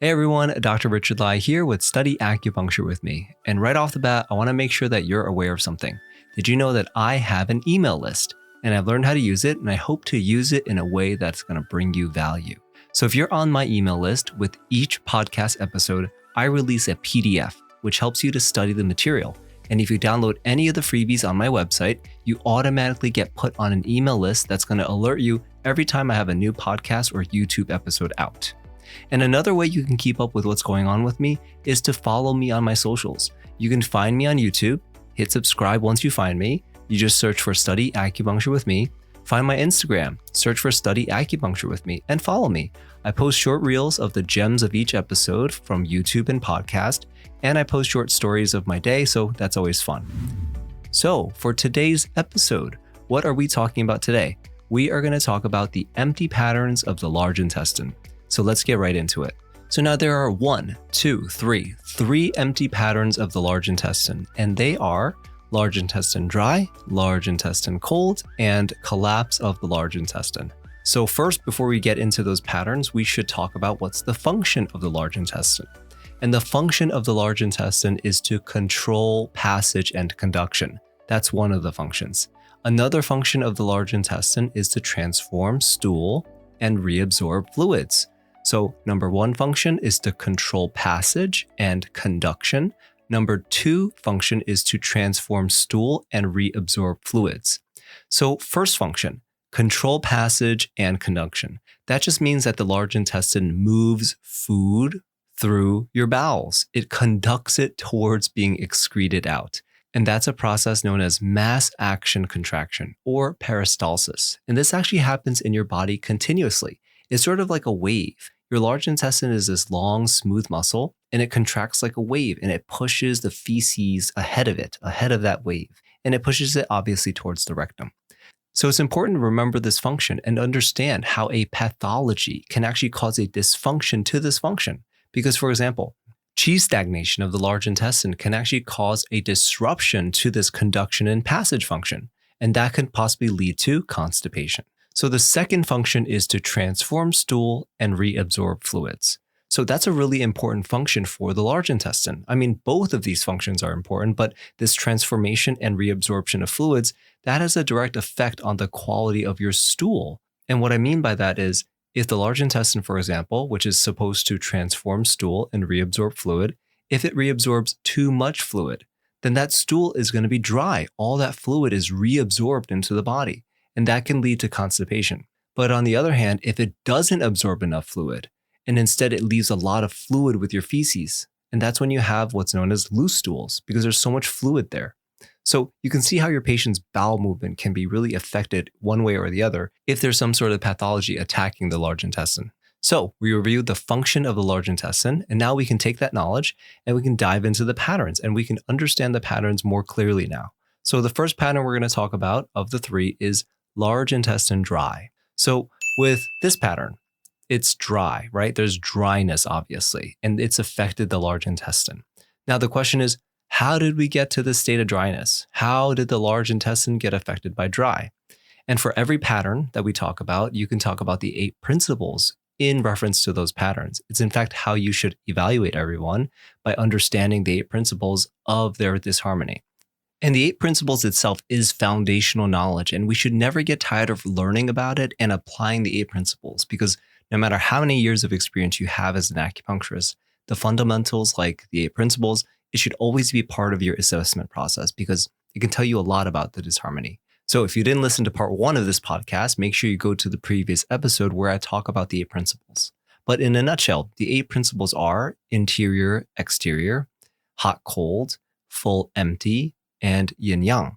Hey everyone, Dr. Richard Lai here with Study Acupuncture with me. And right off the bat, I want to make sure that you're aware of something. Did you know that I have an email list and I've learned how to use it and I hope to use it in a way that's going to bring you value. So if you're on my email list, with each podcast episode, I release a PDF, which helps you to study the material. And if you download any of the freebies on my website, you automatically get put on an email list that's going to alert you every time I have a new podcast or YouTube episode out. And another way you can keep up with what's going on with me is to follow me on my socials. You can find me on YouTube, hit subscribe once you find me. You just search for Study Acupuncture with me. Find my Instagram, search for Study Acupuncture with me, and follow me. I post short reels of the gems of each episode from YouTube and podcast, and I post short stories of my day, so that's always fun. So for today's episode, what are we talking about today? We are going to talk about the empty patterns of the large intestine. So let's get right into it. So now there are three empty patterns of the large intestine, and they are large intestine dry, large intestine cold, and collapse of the large intestine. So first, before we get into those patterns, we should talk about what's the function of the large intestine. And the function of the large intestine is to control passage and conduction. That's one of the functions. Another function of the large intestine is to transform stool and reabsorb fluids. So number one function is to control passage and conduction. Number two function is to transform stool and reabsorb fluids. So first function, control passage and conduction. That just means that the large intestine moves food through your bowels. It conducts it towards being excreted out. And that's a process known as mass action contraction or peristalsis. And this actually happens in your body continuously. It's sort of like a wave. Your large intestine is this long, smooth muscle, and it contracts like a wave, and it pushes the feces ahead of it, ahead of that wave, and it pushes it obviously towards the rectum. So it's important to remember this function and understand how a pathology can actually cause a dysfunction to this function. Because, for example, chi stagnation of the large intestine can actually cause a disruption to this conduction and passage function, and that can possibly lead to constipation. So the second function is to transform stool and reabsorb fluids. So that's a really important function for the large intestine. I mean, both of these functions are important, but this transformation and reabsorption of fluids, that has a direct effect on the quality of your stool. And what I mean by that is, if the large intestine, for example, which is supposed to transform stool and reabsorb fluid, if it reabsorbs too much fluid, then that stool is going to be dry. All that fluid is reabsorbed into the body, and that can lead to constipation. But on the other hand, if it doesn't absorb enough fluid, and instead it leaves a lot of fluid with your feces, and that's when you have what's known as loose stools, because there's so much fluid there. So you can see how your patient's bowel movement can be really affected one way or the other if there's some sort of pathology attacking the large intestine. So we reviewed the function of the large intestine, and now we can take that knowledge and we can dive into the patterns, and we can understand the patterns more clearly now. So the first pattern we're going to talk about of the three is large intestine dry. So with this pattern, it's dry, right? There's dryness, obviously, and it's affected the large intestine. Now the question is, how did we get to this state of dryness? How did the large intestine get affected by dry? And for every pattern that we talk about, you can talk about the 8 principles in reference to those patterns. It's in fact how you should evaluate everyone, by understanding the 8 principles of their disharmony. And the 8 principles itself is foundational knowledge, and we should never get tired of learning about it and applying the 8 principles, because no matter how many years of experience you have as an acupuncturist, the fundamentals like the 8 principles, it should always be part of your assessment process, because it can tell you a lot about the disharmony. So if you didn't listen to part 1 of this podcast, make sure you go to the previous episode where I talk about the 8 principles. But in a nutshell, the 8 principles are interior, exterior, hot, cold, full, empty, and yin yang.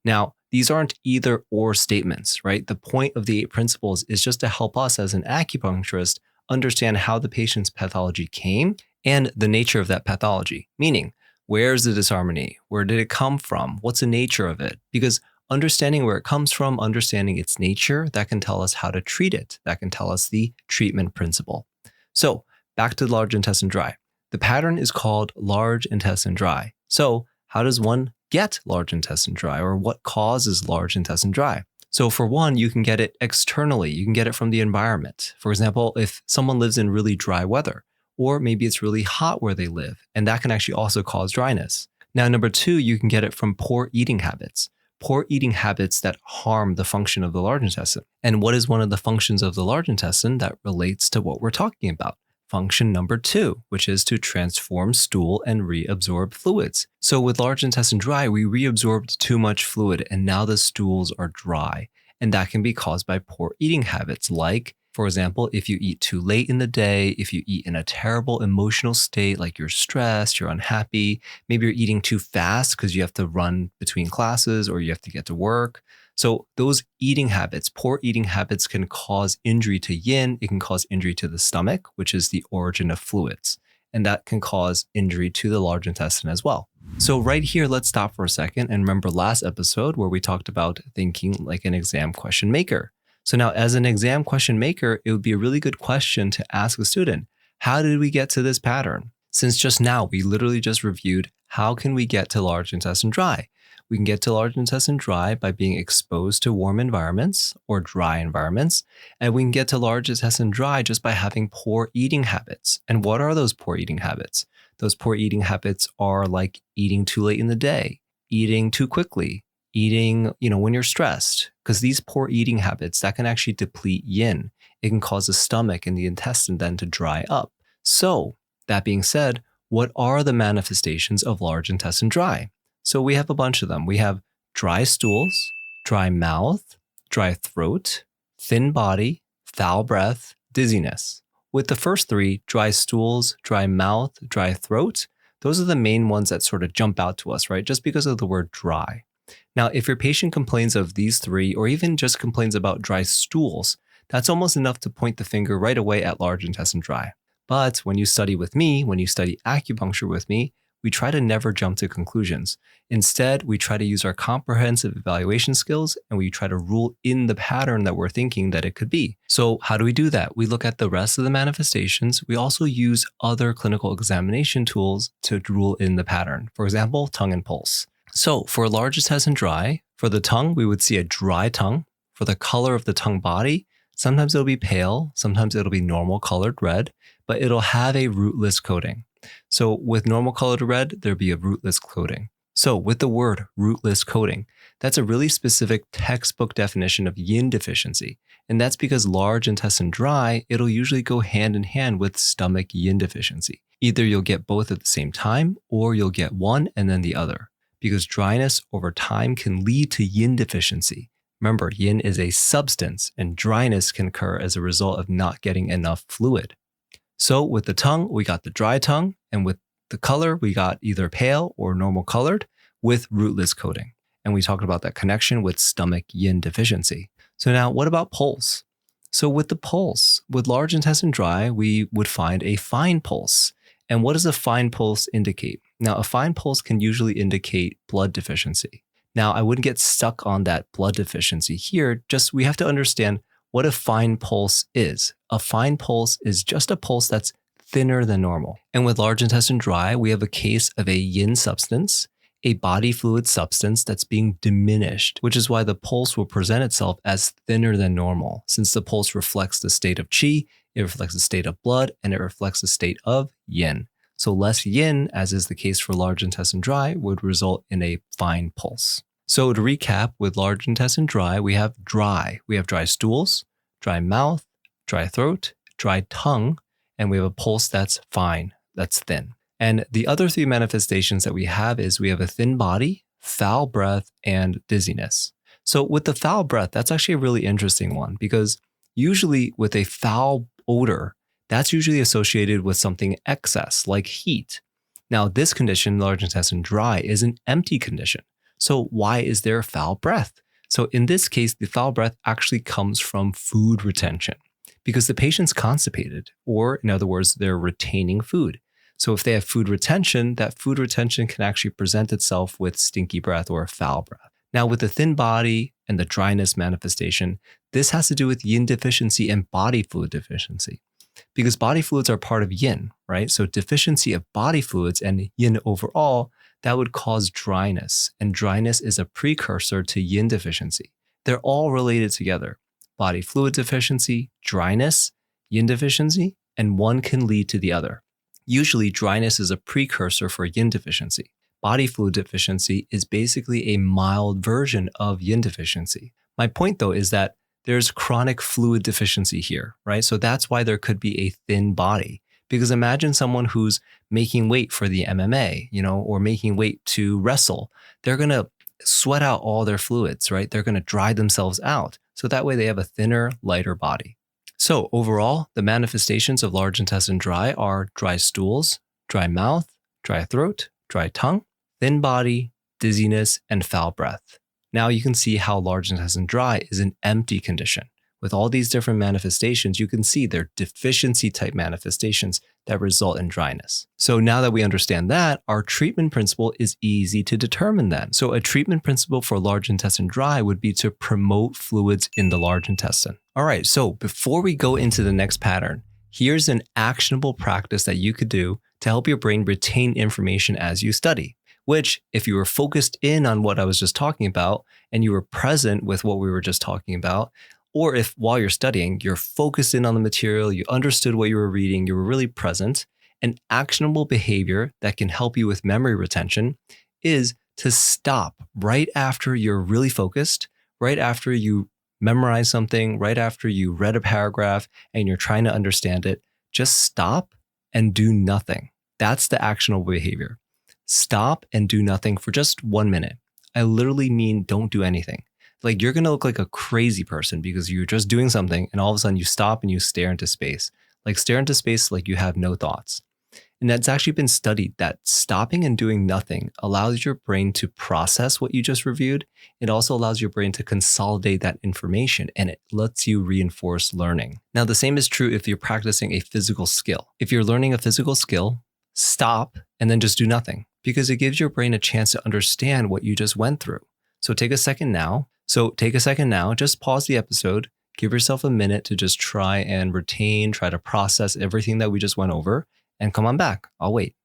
Now, these aren't either or statements, right? The point of the 8 principles is just to help us as an acupuncturist understand how the patient's pathology came and the nature of that pathology. Meaning, where's the disharmony? Where did it come from? What's the nature of it? Because understanding where it comes from, understanding its nature, that can tell us how to treat it. That can tell us the treatment principle. So back to large intestine dry. The pattern is called large intestine dry. So how does one get large intestine dry, or what causes large intestine dry? So for one, you can get it externally. You can get it from the environment. For example, if someone lives in really dry weather, or maybe it's really hot where they live, and that can actually also cause dryness. Now, number 2, you can get it from poor eating habits. Poor eating habits that harm the function of the large intestine. And what is one of the functions of the large intestine that relates to what we're talking about? Function number 2, which is to transform stool and reabsorb fluids. So with large intestine dry, we reabsorbed too much fluid and now the stools are dry. And that can be caused by poor eating habits like, for example, if you eat too late in the day, if you eat in a terrible emotional state, like you're stressed, you're unhappy, maybe you're eating too fast because you have to run between classes or you have to get to work. So those eating habits, poor eating habits can cause injury to yin. It can cause injury to the stomach, which is the origin of fluids. And that can cause injury to the large intestine as well. So right here, let's stop for a second and remember last episode where we talked about thinking like an exam question maker. So now as an exam question maker, it would be a really good question to ask a student, how did we get to this pattern? Since just now, we literally just reviewed, how can we get to large intestine dry? We can get to large intestine dry by being exposed to warm environments or dry environments. And we can get to large intestine dry just by having poor eating habits. And what are those poor eating habits? Those poor eating habits are like eating too late in the day, eating too quickly, eating, when you're stressed, because these poor eating habits that can actually deplete yin. It can cause the stomach and the intestine then to dry up. So that being said, what are the manifestations of large intestine dry? So we have a bunch of them. We have dry stools, dry mouth, dry throat, thin body, foul breath, dizziness. With the first 3, dry stools, dry mouth, dry throat, those are the main ones that sort of jump out to us, right? Just because of the word dry. Now, if your patient complains of these 3, or even just complains about dry stools, that's almost enough to point the finger right away at large intestine dry. But when you study with me, when you study acupuncture with me, we try to never jump to conclusions. Instead, we try to use our comprehensive evaluation skills and we try to rule in the pattern that we're thinking that it could be. So how do we do that? We look at the rest of the manifestations. We also use other clinical examination tools to rule in the pattern. For example, tongue and pulse. So for large intestine dry, for the tongue, we would see a dry tongue. For the color of the tongue body, sometimes it'll be pale, sometimes it'll be normal colored red, but it'll have a rootless coating. So with normal colored red, there'd be a rootless coating. So with the word rootless coating, that's a really specific textbook definition of yin deficiency. And that's because large intestine dry, it'll usually go hand in hand with stomach yin deficiency. Either you'll get both at the same time, or you'll get one and then the other. Because dryness over time can lead to yin deficiency. Remember, yin is a substance and dryness can occur as a result of not getting enough fluid. So with the tongue, we got the dry tongue, and with the color, we got either pale or normal colored with rootless coating. And we talked about that connection with stomach yin deficiency. So now what about pulse? So with the pulse, with large intestine dry, we would find a fine pulse. And what does a fine pulse indicate? Now, a fine pulse can usually indicate blood deficiency. Now, I wouldn't get stuck on that blood deficiency here. Just we have to understand what a fine pulse is. A fine pulse is just a pulse that's thinner than normal. And with large intestine dry, we have a case of a yin substance, a body fluid substance that's being diminished, which is why the pulse will present itself as thinner than normal. Since the pulse reflects the state of qi, it reflects the state of blood, and it reflects the state of yin. So less yin, as is the case for large intestine dry, would result in a fine pulse. So to recap, with large intestine dry, we have dry. We have dry stools, dry mouth, dry throat, dry tongue, and we have a pulse that's fine, that's thin. And the other 3 manifestations that we have is we have a thin body, foul breath, and dizziness. So with the foul breath, that's actually a really interesting one because usually with a foul odor, that's usually associated with something excess like heat. Now this condition, large intestine dry, is an empty condition. So why is there foul breath? So in this case, the foul breath actually comes from food retention because the patient's constipated, or in other words, they're retaining food. So if they have food retention, that food retention can actually present itself with stinky breath or foul breath. Now with the thin body and the dryness manifestation, this has to do with yin deficiency and body fluid deficiency because body fluids are part of yin, right? So deficiency of body fluids and yin overall, that would cause dryness. And dryness is a precursor to yin deficiency. They're all related together. Body fluid deficiency, dryness, yin deficiency, and one can lead to the other. Usually, dryness is a precursor for yin deficiency. Body fluid deficiency is basically a mild version of yin deficiency. My point, though, is that there's chronic fluid deficiency here, right? So that's why there could be a thin body. Because imagine someone who's making weight for the MMA, or making weight to wrestle. They're going to sweat out all their fluids, right? They're going to dry themselves out. So that way they have a thinner, lighter body. So overall, the manifestations of large intestine dry are dry stools, dry mouth, dry throat, dry tongue, thin body, dizziness, and foul breath. Now you can see how large intestine dry is an empty condition. With all these different manifestations, you can see they're deficiency type manifestations that result in dryness. So now that we understand that, our treatment principle is easy to determine then. So a treatment principle for large intestine dry would be to promote fluids in the large intestine. All right, so before we go into the next pattern, here's an actionable practice that you could do to help your brain retain information as you study, which if you were focused in on what I was just talking about and you were present with what we were just talking about, or if while you're studying, you're focused in on the material, you understood what you were reading, you were really present, an actionable behavior that can help you with memory retention is to stop right after you're really focused, right after you memorize something, right after you read a paragraph and you're trying to understand it. Just stop and do nothing. That's the actionable behavior. Stop and do nothing for just 1 minute. I literally mean don't do anything. Like you're going to look like a crazy person because you're just doing something and all of a sudden you stop and you stare into space. Like stare into space like you have no thoughts. And that's actually been studied that stopping and doing nothing allows your brain to process what you just reviewed. It also allows your brain to consolidate that information and it lets you reinforce learning. Now, the same is true if you're practicing a physical skill. If you're learning a physical skill, stop and then just do nothing because it gives your brain a chance to understand what you just went through. So take a second now, just pause the episode, give yourself a minute to just try and retain, try to process everything that we just went over, and come on back. I'll wait.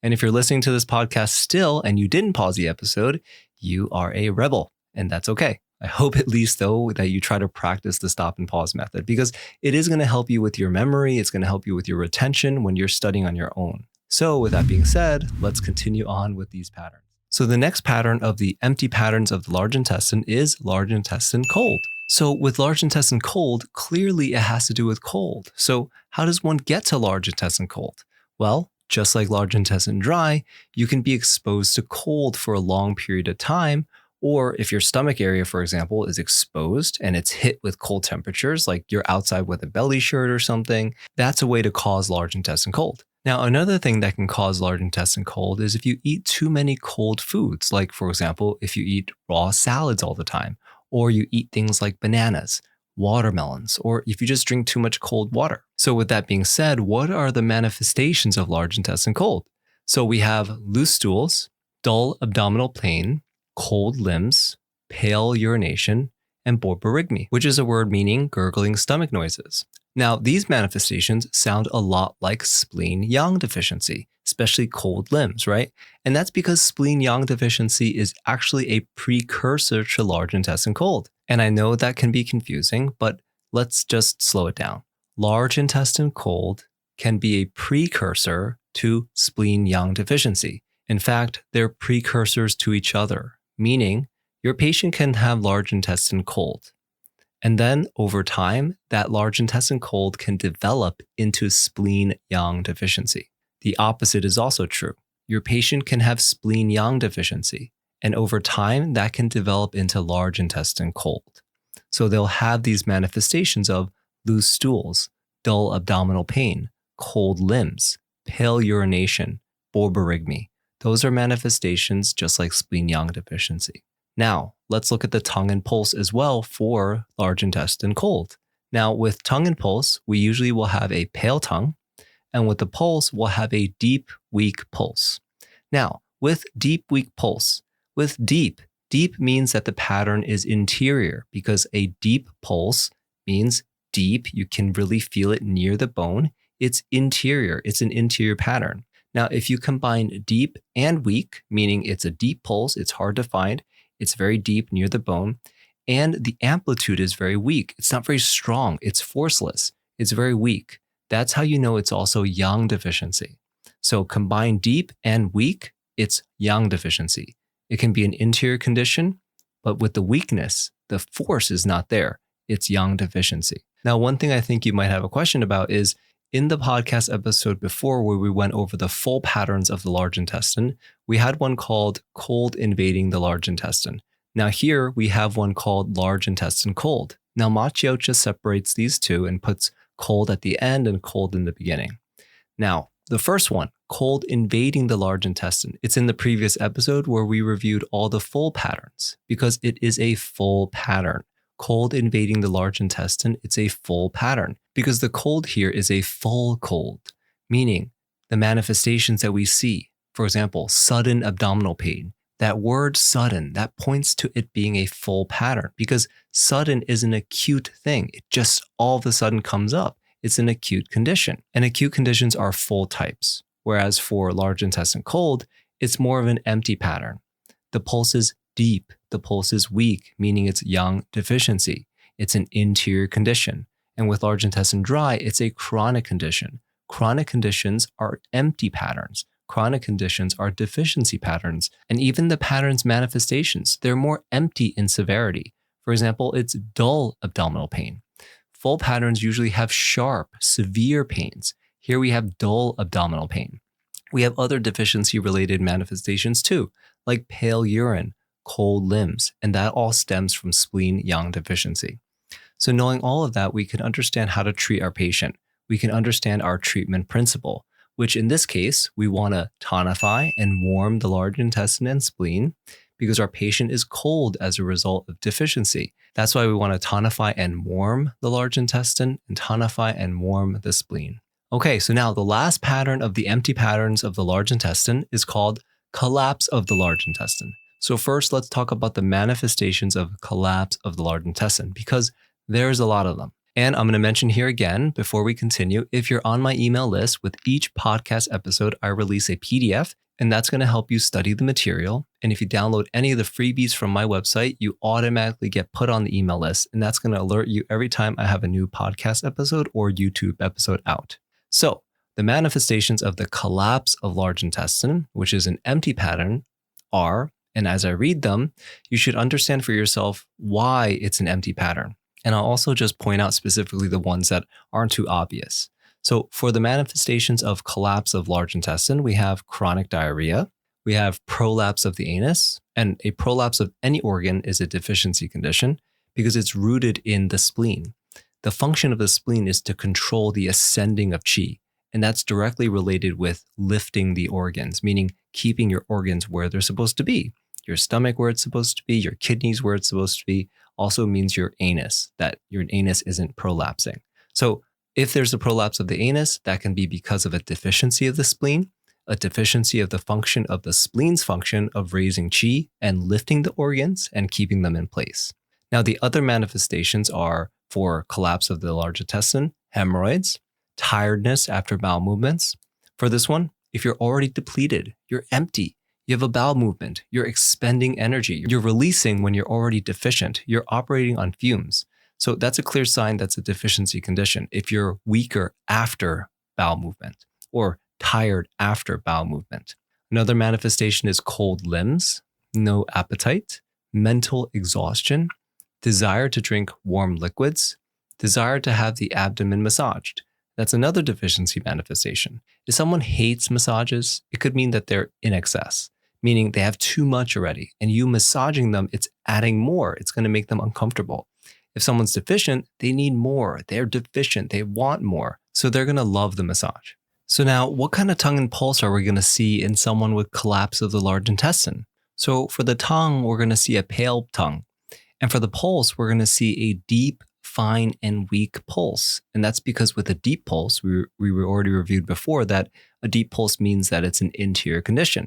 And if you're listening to this podcast still and you didn't pause the episode, you are a rebel, and that's okay. I hope at least though that you try to practice the stop and pause method because it is going to help you with your memory. It's going to help you with your retention when you're studying on your own. So with that being said, let's continue on with these patterns. So the next pattern of the empty patterns of the large intestine is large intestine cold. So with large intestine cold, clearly it has to do with cold. So how does one get to large intestine cold? Well, just like large intestine dry, you can be exposed to cold for a long period of time. Or if your stomach area, for example, is exposed and it's hit with cold temperatures, like you're outside with a belly shirt or something, that's a way to cause large intestine cold. Now, another thing that can cause large intestine cold is if you eat too many cold foods, like for example, if you eat raw salads all the time, or you eat things like bananas, watermelons, or if you just drink too much cold water. So with that being said, what are the manifestations of large intestine cold? So we have loose stools, dull abdominal pain, cold limbs, pale urination, and borborygmi, which is a word meaning gurgling stomach noises. Now, these manifestations sound a lot like spleen yang deficiency, especially cold limbs, right? And that's because spleen yang deficiency is actually a precursor to large intestine cold. And I know that can be confusing, but let's just slow it down. Large intestine cold can be a precursor to spleen yang deficiency. In fact, they're precursors to each other, meaning your patient can have large intestine cold. And then over time, that large intestine cold can develop into spleen yang deficiency. The opposite is also true. Your patient can have spleen yang deficiency, and over time, that can develop into large intestine cold. So they'll have these manifestations of loose stools, dull abdominal pain, cold limbs, pale urination, borborygmi. Those are manifestations just like spleen yang deficiency. Now, let's look at the tongue and pulse as well for large intestine cold. Now, with tongue and pulse, we usually will have a pale tongue, and with the pulse, we'll have a deep, weak pulse. Now, with deep, weak pulse, with deep means that the pattern is interior because a deep pulse means deep. You can really feel it near the bone. It's interior. It's an interior pattern. Now, if you combine deep and weak, meaning it's a deep pulse, it's hard to find, it's very deep near the bone, and the amplitude is very weak. It's not very strong. It's forceless. It's very weak. that's how you know it's also yang deficiency. So combine deep and weak, it's yang deficiency. It can be an interior condition, but with the weakness, the force is not there. It's yang deficiency. Now, one thing I think you might have a question about is in the podcast episode before where we went over the full patterns of the large intestine, we had one called cold invading the large intestine. Now here we have one called large intestine cold. Now Machio just separates these two and puts cold at the end and cold in the beginning. Now, the first one, cold invading the large intestine. It's in the previous episode where we reviewed all the full patterns because it is a full pattern. Cold invading the large intestine, it's a full pattern because the cold here is a full cold, meaning the manifestations that we see, for example, sudden abdominal pain. That word sudden, that points to it being a full pattern because sudden is an acute thing. It just all of a sudden comes up. It's an acute condition. And acute conditions are full types. Whereas for large intestine cold, it's more of an empty pattern. The pulse is deep. The pulse is weak, meaning it's yang deficiency. It's an interior condition. And with large intestine dry, it's a chronic condition. Chronic conditions are empty patterns. Chronic conditions are deficiency patterns. And even the pattern's manifestations, they're more empty in severity. For example, it's dull abdominal pain. Full patterns usually have sharp, severe pains. Here we have dull abdominal pain. We have other deficiency-related manifestations too, like pale urine, cold limbs, and that all stems from spleen yang deficiency. So knowing all of that, we can understand how to treat our patient. We can understand our treatment principle, which in this case, we want to tonify and warm the large intestine and spleen because our patient is cold as a result of deficiency. That's why we want to tonify and warm the large intestine and tonify and warm the spleen. Okay, so now the last pattern of the empty patterns of the large intestine is called collapse of the large intestine. So first, let's talk about the manifestations of collapse of the large intestine because there's a lot of them. And I'm going to mention here again, before we continue, if you're on my email list, with each podcast episode, I release a PDF, and that's going to help you study the material. And if you download any of the freebies from my website, you automatically get put on the email list, and that's going to alert you every time I have a new podcast episode or YouTube episode out. So the manifestations of the collapse of large intestine, which is an empty pattern, are, and as I read them, you should understand for yourself why it's an empty pattern. And I'll also just point out specifically the ones that aren't too obvious. So for the manifestations of collapse of large intestine, we have chronic diarrhea, we have prolapse of the anus, and a prolapse of any organ is a deficiency condition because it's rooted in the spleen. The function of the spleen is to control the ascending of qi, and that's directly related with lifting the organs, meaning keeping your organs where they're supposed to be. Your stomach where it's supposed to be, your kidneys where it's supposed to be, also means your anus, that your anus isn't prolapsing. So if there's a prolapse of the anus, that can be because of a deficiency of the spleen, a deficiency of the function of the spleen's function of raising qi and lifting the organs and keeping them in place. Now, the other manifestations are for collapse of the large intestine, hemorrhoids, tiredness after bowel movements. For this one, if you're already depleted, you're empty, you have a bowel movement, you're expending energy, you're releasing when you're already deficient, you're operating on fumes. So that's a clear sign that's a deficiency condition if you're weaker after bowel movement or tired after bowel movement. Another manifestation is cold limbs, no appetite, mental exhaustion, desire to drink warm liquids, desire to have the abdomen massaged. That's another deficiency manifestation. If someone hates massages, it could mean that they're in excess, meaning they have too much already, and you massaging them, it's adding more. It's going to make them uncomfortable. If someone's deficient, they need more. They're deficient. They want more. So they're going to love the massage. So now, what kind of tongue and pulse are we going to see in someone with collapse of the large intestine? So for the tongue, we're going to see a pale tongue. And for the pulse, we're going to see a deep, fine, and weak pulse. And that's because with a deep pulse, we already reviewed before that a deep pulse means that it's an interior condition.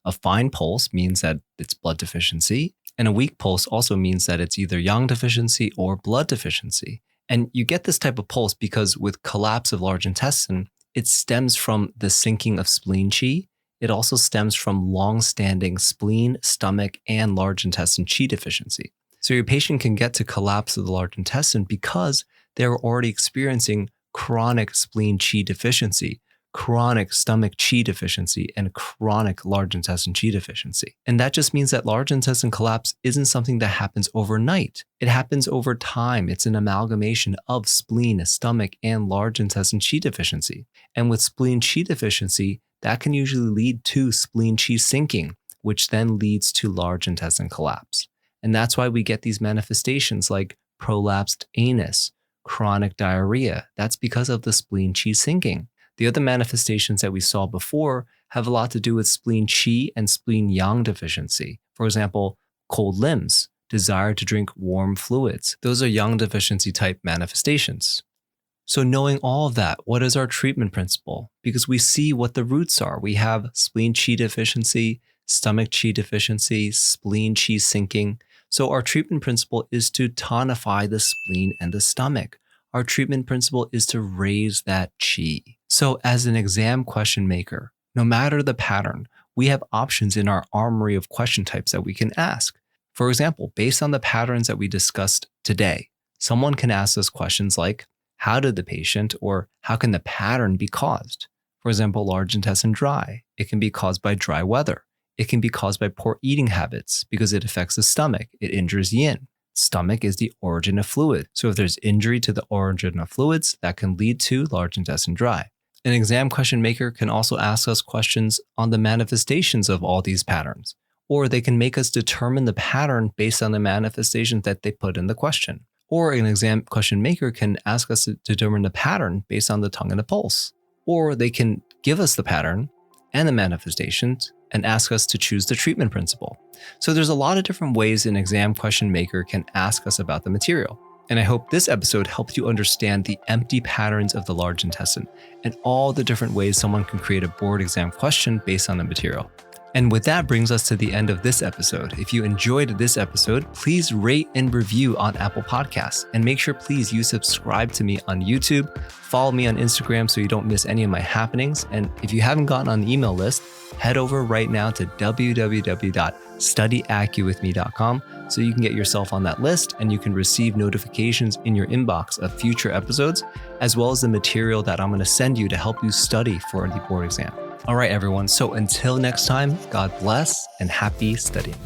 A fine pulse means that it's blood deficiency. And a weak pulse also means that it's either yang deficiency or blood deficiency. And you get this type of pulse because with collapse of large intestine, it stems from the sinking of spleen qi. It also stems from long-standing spleen, stomach, and large intestine qi deficiency. So your patient can get to collapse of the large intestine because they're already experiencing chronic spleen qi deficiency, chronic stomach qi deficiency, and chronic large intestine qi deficiency. And that just means that large intestine collapse isn't something that happens overnight. It happens over time. It's an amalgamation of spleen, stomach, and large intestine qi deficiency. And with spleen qi deficiency, that can usually lead to spleen qi sinking, which then leads to large intestine collapse. And that's why we get these manifestations like prolapsed anus, chronic diarrhea. That's because of the spleen qi sinking. The other manifestations that we saw before have a lot to do with spleen qi and spleen yang deficiency. For example, cold limbs, desire to drink warm fluids. Those are yang deficiency type manifestations. So knowing all of that, what is our treatment principle? Because we see what the roots are. We have spleen qi deficiency, stomach qi deficiency, spleen qi sinking. So our treatment principle is to tonify the spleen and the stomach. Our treatment principle is to raise that qi. So as an exam question maker, no matter the pattern, we have options in our armory of question types that we can ask. For example, based on the patterns that we discussed today, someone can ask us questions like, how did the patient or how can the pattern be caused? For example, large intestine dry. It can be caused by dry weather. It can be caused by poor eating habits because it affects the stomach. It injures yin. Stomach is the origin of fluid. So if there's injury to the origin of fluids, that can lead to large intestine dry. An exam question maker can also ask us questions on the manifestations of all these patterns, or they can make us determine the pattern based on the manifestations that they put in the question. Or an exam question maker can ask us to determine the pattern based on the tongue and the pulse. Or they can give us the pattern and the manifestations and ask us to choose the treatment principle. So there's a lot of different ways an exam question maker can ask us about the material. And I hope this episode helped you understand the empty patterns of the large intestine and all the different ways someone can create a board exam question based on the material. And with that brings us to the end of this episode. If you enjoyed this episode, please rate and review on Apple Podcasts. And make sure please you subscribe to me on YouTube, follow me on Instagram so you don't miss any of my happenings. And if you haven't gotten on the email list, head over right now to www.studyacuwithme.com so you can get yourself on that list and you can receive notifications in your inbox of future episodes, as well as the material that I'm going to send you to help you study for the board exam. All right, everyone. So until next time, God bless and happy studying.